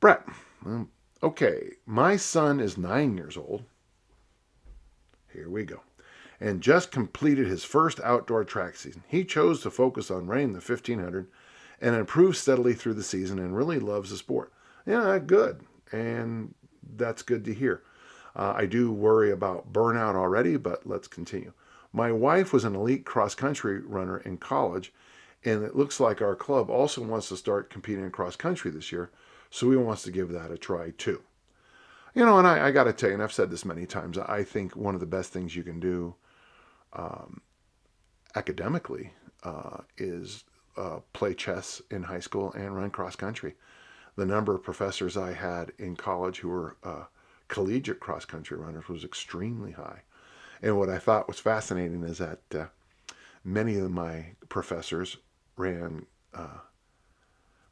Brett, okay, my son is 9 years old. Here we go. And just completed his first outdoor track season. He chose to focus on running the 1500 and improved steadily through the season and really loves the sport. Yeah, good. And that's good to hear. I do worry about burnout already, but let's continue. My wife was an elite cross country runner in college, and it looks like our club also wants to start competing in cross country this year, so he wants to give that a try too. And I got to tell you, and I've said this many times, I think one of the best things you can do um, academically is play chess in high school and run cross country. The number of professors I had in college who were collegiate cross country runners was extremely high. And what I thought was fascinating is that many of my professors ran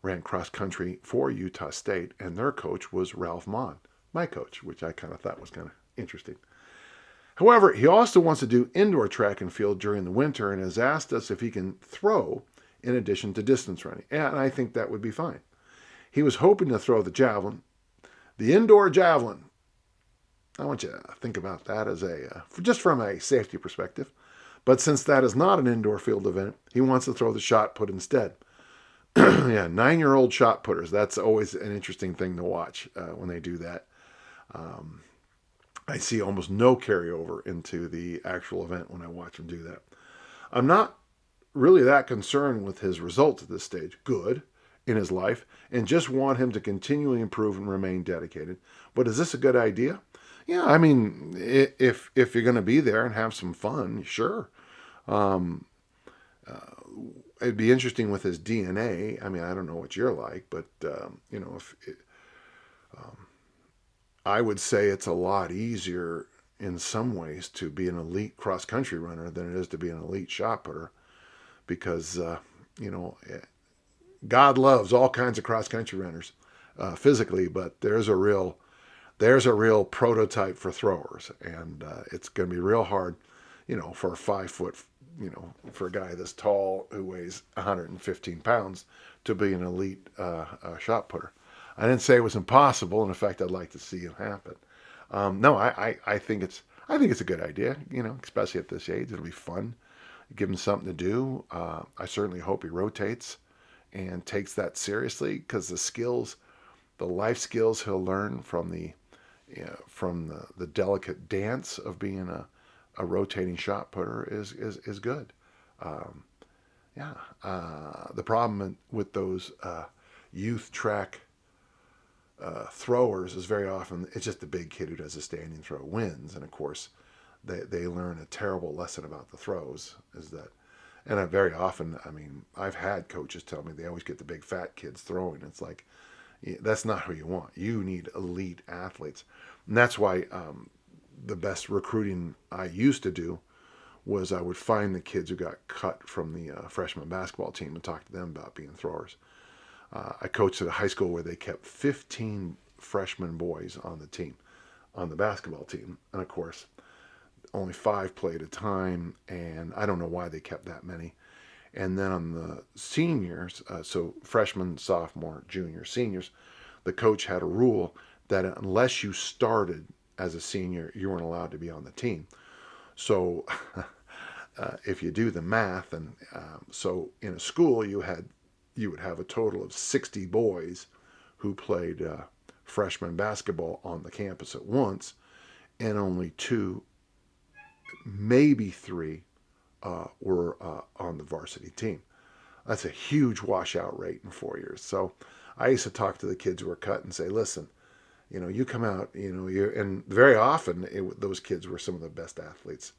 ran cross country for Utah State, and their coach was Ralph Mon, my coach, which I kind of thought was kind of interesting. However, he also wants to do indoor track and field during the winter and has asked us if he can throw in addition to distance running. And I think that would be fine. He was hoping to throw the javelin, the indoor javelin. I want you to think about that as just from a safety perspective. But since that is not an indoor field event, he wants to throw the shot put instead. Yeah, 9-year-old shot putters. That's always an interesting thing to watch when they do that. I see almost no carryover into the actual event when I watch him do that. I'm not really that concerned with his results at this stage. Good in his life, and just want him to continually improve and remain dedicated. But is this a good idea? Yeah, I mean, if you're going to be there and have some fun, sure. Um, It'd be interesting with his DNA. I mean, I don't know what you're like, but if I would say it's a lot easier in some ways to be an elite cross country runner than it is to be an elite shot putter, because you know God loves all kinds of cross country runners physically, but there's a real prototype for throwers, and it's going to be real hard, for a 5 foot, for a guy this tall who weighs 115 pounds to be an elite shot putter. I didn't say it was impossible. And in fact, I'd like to see it happen. No, I think it's a good idea. Especially at this age, it'll be fun. Give him something to do. I certainly hope he rotates and takes that seriously, because the life skills he'll learn from the delicate dance of being a rotating shot putter is good. Yeah. The problem with those youth track throwers is very often it's just the big kid who does a standing throw wins, and of course they learn a terrible lesson about the throws. And very often, I mean, I've had coaches tell me they always get the big fat kids throwing. It's like, that's not who you want. You need elite athletes, and that's why the best recruiting I used to do was I would find the kids who got cut from the freshman basketball team and talk to them about being throwers. I coached at a high school where they kept 15 freshman boys on the team, on the basketball team. And of course, only 5 played at a time, and I don't know why they kept that many. And then on the seniors, so freshman, sophomore, junior, seniors, the coach had a rule that unless you started as a senior, you weren't allowed to be on the team. So if you do the math, and so in a school you would have a total of 60 boys who played freshman basketball on the campus at once, and only 2, maybe 3, were on the varsity team. That's a huge washout rate in 4 years. So I used to talk to the kids who were cut and say, listen, you come out, and very often those kids were some of the best athletes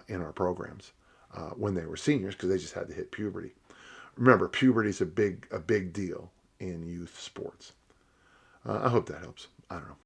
in our programs when they were seniors, because they just had to hit puberty. Remember, puberty is a big deal in youth sports. I hope that helps. I don't know.